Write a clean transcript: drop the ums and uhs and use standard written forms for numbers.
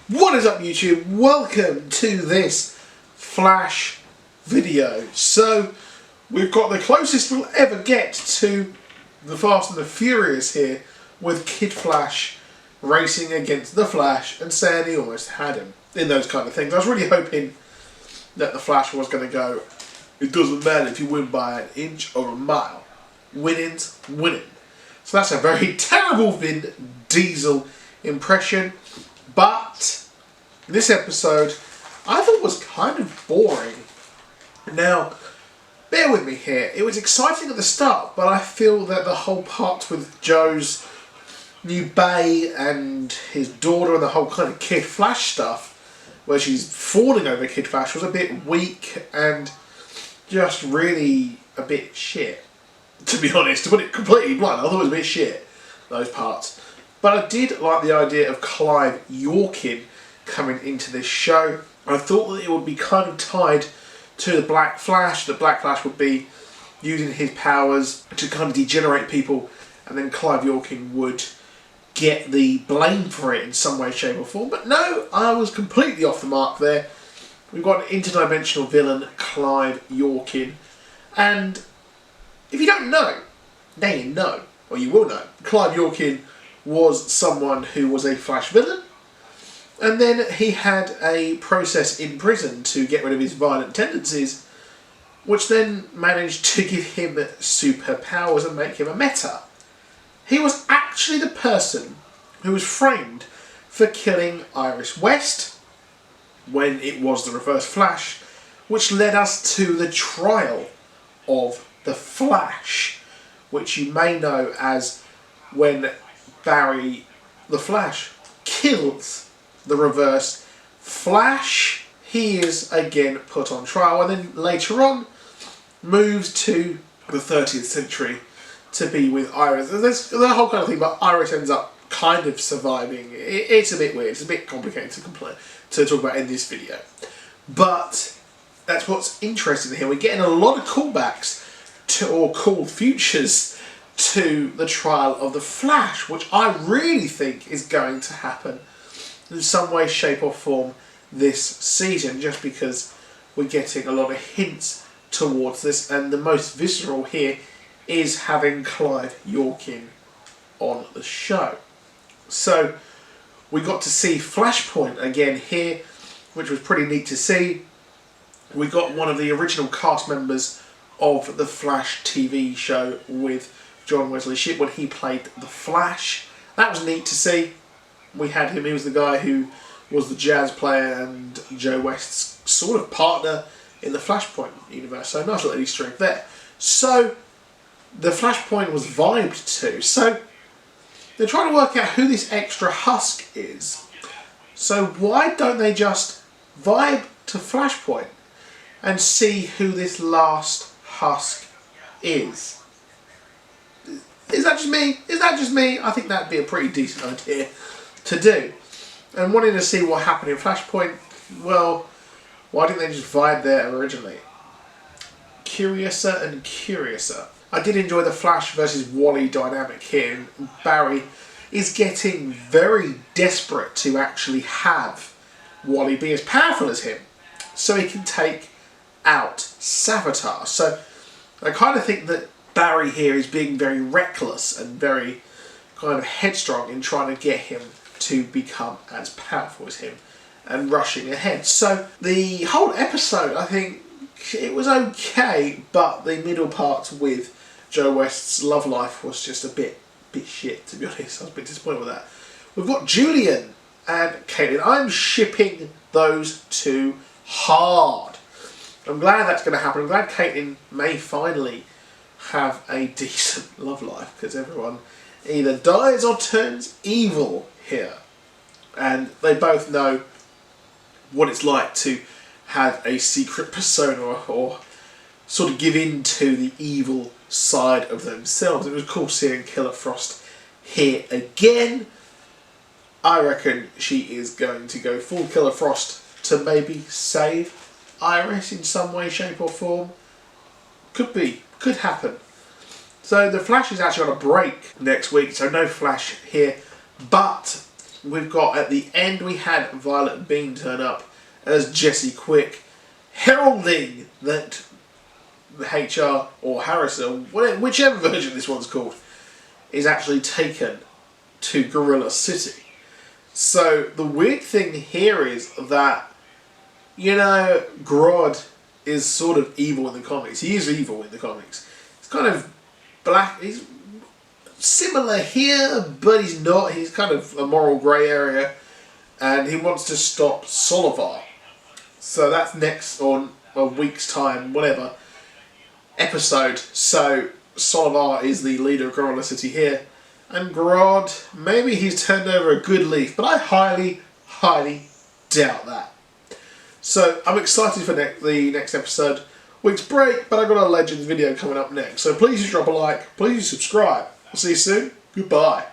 What is up, YouTube? Welcome to this Flash video. So we've got the closest we'll ever get to the Fast and the Furious here, with Kid Flash racing against the Flash and saying he almost had him in those kind of things. I was really hoping that the Flash was going to go, it doesn't matter if you win by an inch or a mile, winning's winning. So that's a very terrible Vin Diesel impression. But this episode I thought was kind of boring. Now, bear with me here. It was exciting at the start, but I feel that the whole part with Joe's new bae and his daughter and the whole kind of Kid Flash stuff, where she's fawning over Kid Flash, was a bit weak and just really a bit shit. To be honest, to put it completely blunt, I thought it was a bit shit, those parts. But I did like the idea of Clive Yorkin coming into this show. I thought that it would be kind of tied to the Black Flash. The Black Flash would be using his powers to kind of degenerate people, and then Clive Yorkin would get the blame for it in some way, shape or form. But no, I was completely off the mark there. We've got an interdimensional villain, Clive Yorkin. And if you don't know, now you know, or you will know, Clive Yorkin was someone who was a Flash villain, and then he had a process in prison to get rid of his violent tendencies, which then managed to give him superpowers and make him a meta. He was actually the person who was framed for killing Iris West when it was the Reverse Flash, which led us to the trial of the Flash, which you may know as when Barry the Flash kills the Reverse Flash. He is again put on trial, and then later on moves to the 30th century to be with Iris. There's the whole kind of thing, but Iris ends up kind of surviving. It's a bit weird, it's a bit complicated to talk about in this video. But that's what's interesting here. We're getting a lot of callbacks to, or cool futures to, the trial of the Flash, which I really think is going to happen in some way, shape or form this season, just because we're getting a lot of hints towards this, and the most visceral here is having Clive Yorkin on the show. So we got to see Flashpoint again here, which was pretty neat to see. We got one of the original cast members of the Flash TV show with John Wesley Shipp when he played the Flash. That was neat to see. We had him, he was the guy who was the jazz player and Joe West's sort of partner in the Flashpoint universe. So nice little Easter egg there. So the Flashpoint was vibed to. So they're trying to work out who this extra husk is. So why don't they just vibe to Flashpoint and see who this last husk is? Is that just me? Is that just me? I think that'd be a pretty decent idea to do. And wanting to see what happened in Flashpoint, well, why didn't they just vibe there originally? Curiouser and curiouser. I did enjoy the Flash versus Wally dynamic here. Barry is getting very desperate to actually have Wally be as powerful as him, so he can take out Savitar. So I kind of think that Barry here is being very reckless and very kind of headstrong in trying to get him to become as powerful as him and rushing ahead. So the whole episode, I think it was okay, but the middle part with Joe West's love life was just a bit shit, to be honest. I was a bit disappointed with that. We've got Julian and Caitlin. I'm shipping those two hard. I'm glad that's going to happen. I'm glad Caitlin may finally have a decent love life, because everyone either dies or turns evil here. And they both know what it's like to have a secret persona or sort of give in to the evil side of themselves. It was cool seeing Killer Frost here again. I reckon she is going to go full Killer Frost to maybe save Iris in some way, shape or form. Could happen. So the Flash is actually on a break next week, so no Flash here. But we've got at the end, we had Violet Bean turn up as Jesse Quick, heralding that the HR or Harris, or whatever, whichever version this one's called, is actually taken to Gorilla City. So the weird thing here is that, you know, Grodd is sort of evil in the comics. He is evil in the comics. He's kind of black. He's similar here, but he's not. He's kind of a moral grey area, and he wants to stop Solivar. So that's next, or a week's time, whatever, episode. So Solivar is the leader of Gorilla City here, and Grodd, maybe he's turned over a good leaf, but I highly, highly doubt that. So I'm excited for the next episode. Week's break, but I've got a Legends video coming up next. So please drop a like, please subscribe. I'll see you soon. Goodbye.